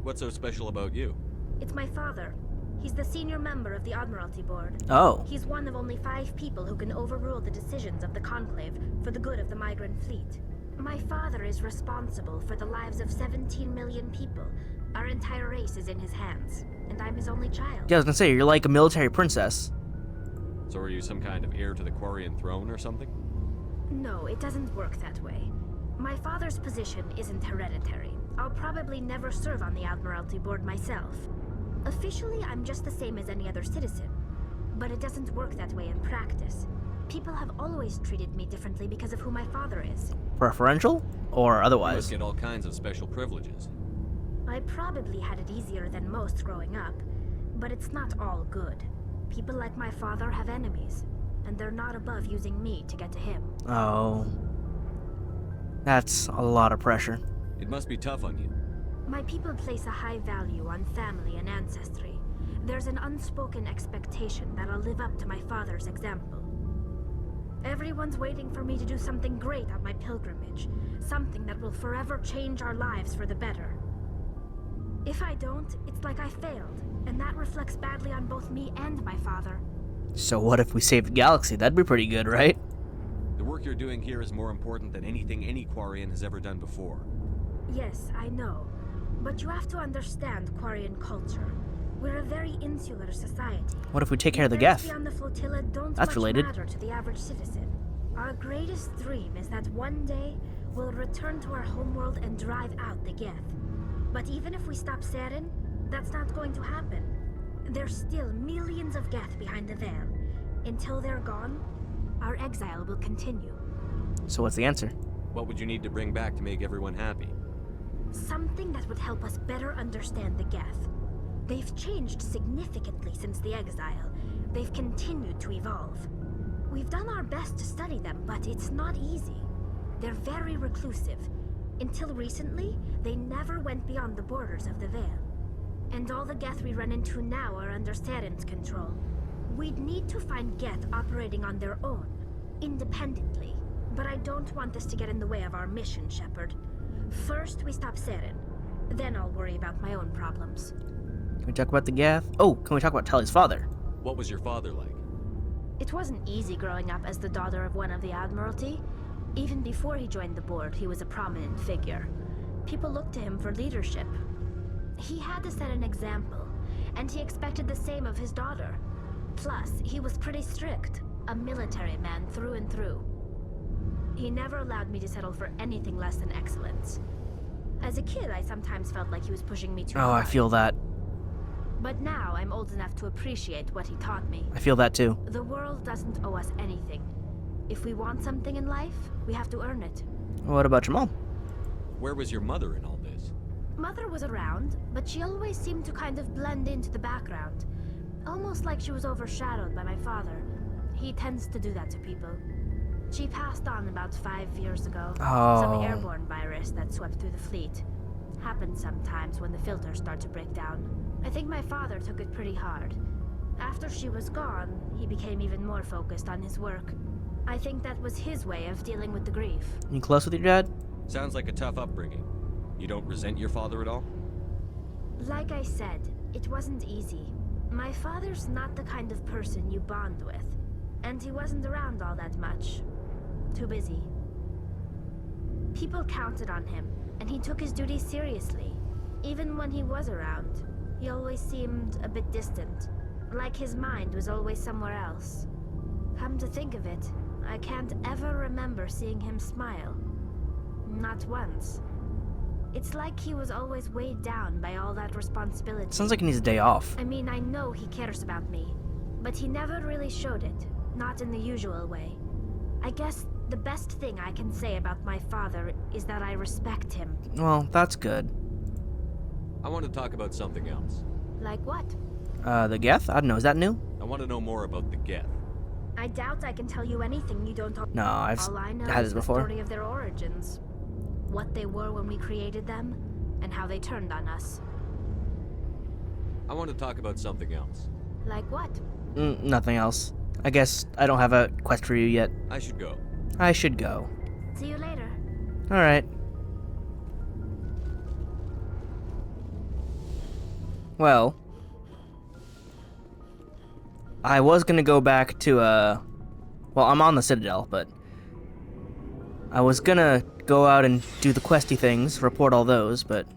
What's so special about you? It's my father. He's the senior member of the Admiralty Board. Oh. He's one of only 5 people who can overrule the decisions of the Conclave for the good of the migrant fleet. My father is responsible for the lives of 17 million people. Our entire race is in his hands, and I'm his only child. Yeah, I was gonna say, you're like a military princess. So are you some kind of heir to the Quarian throne or something? No, it doesn't work that way. My father's position isn't hereditary. I'll probably never serve on the Admiralty Board myself. Officially, I'm just the same as any other citizen. But it doesn't work that way in practice. People have always treated me differently because of who my father is. Preferential? Or You otherwise? must get all kinds of special privileges. I probably had it easier than most growing up, but it's not all good. People like my father have enemies, and they're not above using me to get to him. Oh. That's a lot of pressure. It must be tough on you. My people place a high value on family and ancestry. There's an unspoken expectation that I'll live up to my father's example. Everyone's waiting for me to do something great on my pilgrimage, something that will forever change our lives for the better. If I don't, it's like I failed, and that reflects badly on both me and my father. So what if we save the galaxy? That'd be pretty good, right? The work you're doing here is more important than anything any Quarian has ever done before. Yes, I know. But you have to understand Quarian culture. We're a very insular society. What if we take care of the Events Geth? beyond the flotilla don't That's much related. matter to the average citizen. Our greatest dream is that one day we'll return to our homeworld and drive out the Geth. But even if we stop Saren, that's not going to happen. There's still millions of Geth behind the veil. Until they're gone, our exile will continue. So what's the answer? What would you need to bring back to make everyone happy? Something that would help us better understand the Geth. They've changed significantly since the exile. They've continued to evolve. We've done our best to study them, but it's not easy. They're very reclusive. Until recently, they never went beyond the borders of the Veil. And all the Geth we run into now are under Saren's control. We'd need to find Geth operating on their own, independently. But I don't want this to get in the way of our mission, Shepard. First, we stop Saren. Then I'll worry about my own problems. Can we talk about the Geth? Oh, can we talk about Tali's father? What was your father like? It wasn't easy growing up as the daughter of one of the Admiralty. Even before he joined the board, he was a prominent figure. People looked to him for leadership. He had to set an example, and he expected the same of his daughter. Plus, he was pretty strict, a military man through and through. He never allowed me to settle for anything less than excellence. As a kid, I sometimes felt like he was pushing me too Oh, hard. I feel that. But now I'm old enough to appreciate what he taught me. I feel that too. The world doesn't owe us anything. If we want something in life, we have to earn it. What about your mom? Where was your mother in all this? Mother was around, but she always seemed to kind of blend into the background. Almost like she was overshadowed by my father. He tends to do that to people. She passed on about 5 years ago. Oh. Some airborne virus that swept through the fleet. Happens sometimes when the filters start to break down. I think my father took it pretty hard. After she was gone, he became even more focused on his work. I think that was his way of dealing with the grief. You close with your dad? Sounds like a tough upbringing. You don't resent your father at all? Like I said, it wasn't easy. My father's not the kind of person you bond with. And he wasn't around all that much. Too busy. People counted on him, and he took his duties seriously. Even when he was around, he always seemed a bit distant. Like his mind was always somewhere else. Come to think of it, I can't ever remember seeing him smile. Not once. It's like he was always weighed down by all that responsibility. Sounds like he needs a day off. I mean, I know he cares about me, but he never really showed it. Not in the usual way. I guess the best thing I can say about my father is that I respect him. Well, that's good. I want to talk about something else. Like what? The Geth? I don't know, is that new? I want to know more about the Geth. I doubt I can tell you anything you don't No, I've All I know had is this the before. story of their origins. What they were when we created them, and how they turned on us. I want to talk about something else. Like what? Nothing else. I guess I don't have a quest for you yet. I should go. I should go. See you later. Alright. Well, I was gonna go back to, well, I'm on the Citadel, but I was gonna go out and do the questy things, report all those, but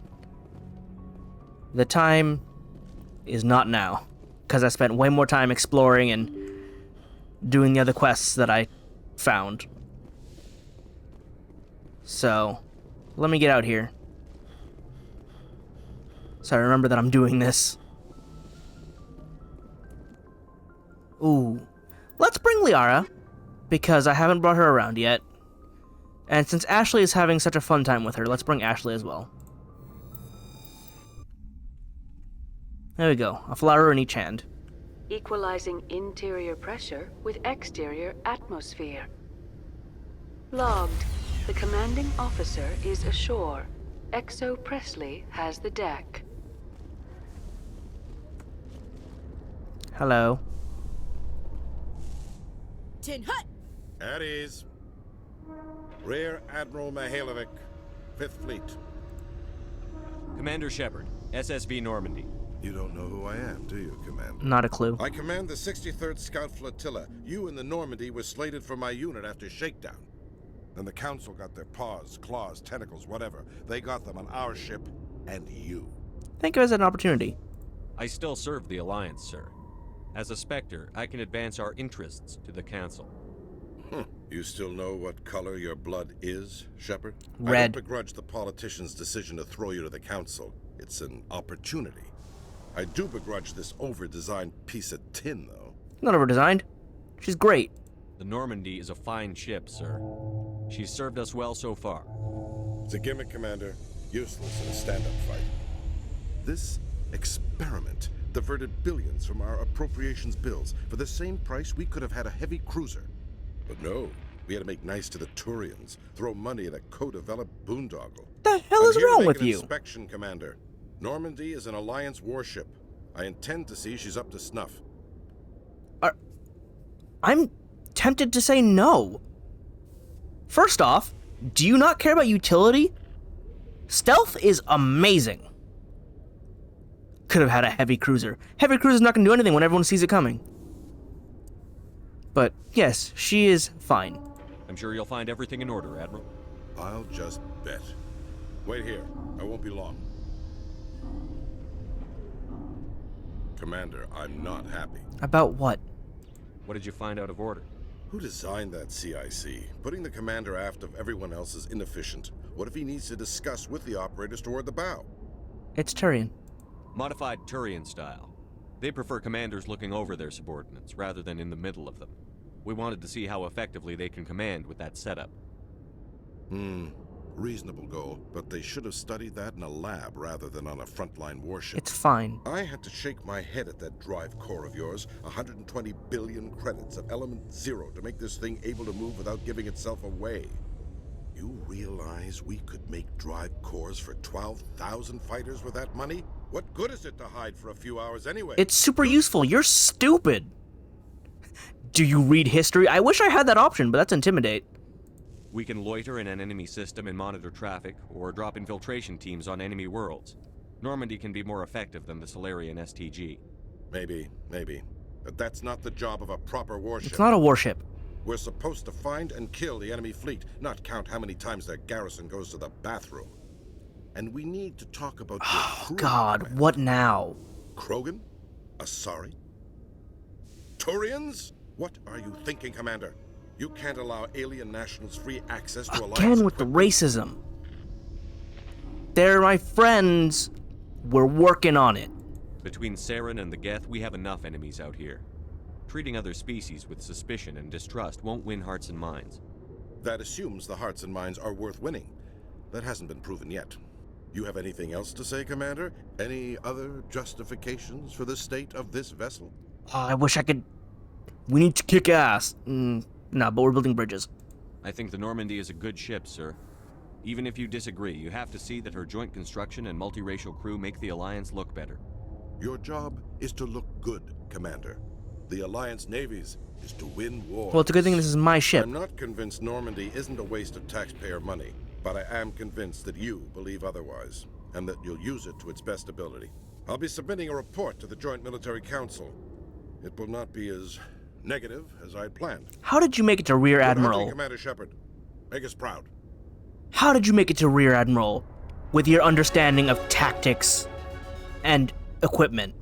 the time is not now, because I spent way more time exploring and doing the other quests that I found. So, let me get out here. So I remember that I'm doing this. Ooh. Let's bring Liara, because I haven't brought her around yet. And since Ashley is having such a fun time with her, let's bring Ashley as well. There we go, a flower in each hand. Equalizing interior pressure with exterior atmosphere. Logged. The commanding officer is ashore. Exo Presley has the deck. Hello. Tin Hut! At ease. Rear Admiral Mihailovic, 5th Fleet. Commander Shepard, SSV Normandy. You don't know who I am, do you, Commander? Not a clue. I command the 63rd Scout Flotilla. You and the Normandy were slated for my unit after shakedown. Then the Council got their paws, claws, tentacles, whatever. They got them on our ship and you. Think of it as an opportunity. I still serve the Alliance, sir. As a Spectre, I can advance our interests to the Council. You still know what color your blood is, Shepard? Red. I don't begrudge the politician's decision to throw you to the Council. It's an opportunity. I do begrudge this over-designed piece of tin, though. Not over-designed. She's great. The Normandy is a fine ship, sir. She's served us well so far. It's a gimmick, Commander. Useless in a stand-up fight. This experiment diverted billions from our appropriations bills. For the same price, we could have had a heavy cruiser. But no, we had to make nice to the Turians, throw money at a co-developed boondoggle. The hell is wrong with you? Inspection, Commander. Normandy is an Alliance warship. I intend to see she's up to snuff. I'm tempted to say no. First off, do you not care about utility? Stealth is amazing. Could have had a heavy cruiser. Heavy cruiser's not going to do anything when everyone sees it coming. But yes, she is fine. I'm sure you'll find everything in order, Admiral. I'll just bet. Wait here. I won't be long. Commander, I'm not happy. About what? What did you find out of order? Who designed that CIC? Putting the commander aft of everyone else is inefficient. What if he needs to discuss with the operators toward the bow? It's Turian. Modified Turian style. They prefer commanders looking over their subordinates, rather than in the middle of them. We wanted to see how effectively they can command with that setup. Reasonable goal, but they should have studied that in a lab rather than on a frontline warship. It's fine. I had to shake my head at that drive core of yours. 120 billion credits of element 0 to make this thing able to move without giving itself away. You realize we could make drive cores for 12,000 fighters with that money? What good is it to hide for a few hours anyway? It's super useful. You're stupid. Do you read history? I wish I had that option, but that's intimidate. We can loiter in an enemy system and monitor traffic, or drop infiltration teams on enemy worlds. Normandy can be more effective than the Solarian STG. Maybe. But that's not the job of a proper warship. It's not a warship. We're supposed to find and kill the enemy fleet, not count how many times their garrison goes to the bathroom. And we need to talk about your crew, God, Commander. what now? Krogan? Asari? Turians? What are you thinking, Commander? You can't allow alien nationals free access to Alliance Again with the racism. They're my friends. We're working on it. Between Saren and the Geth, we have enough enemies out here. Treating other species with suspicion and distrust won't win hearts and minds. That assumes the hearts and minds are worth winning. That hasn't been proven yet. You have anything else to say, Commander? Any other justifications for the state of this vessel? I wish I could... We need to kick ass. Nah, but we're building bridges. I think the Normandy is a good ship, sir. Even if you disagree, you have to see that her joint construction and multiracial crew make the Alliance look better. Your job is to look good, Commander. The Alliance navies is to win wars. Well, it's a good thing this is my ship. I'm not convinced Normandy isn't a waste of taxpayer money, but I am convinced that you believe otherwise, and that you'll use it to its best ability. I'll be submitting a report to the Joint Military Council. It will not be as negative as I planned. How did you make it to Rear Good Admiral? hunting, Commander Shepard. Make us proud. How did you make it to Rear Admiral with your understanding of tactics and equipment?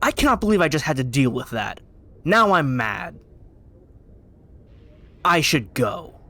I cannot believe I just had to deal with that. Now I'm mad. I should go.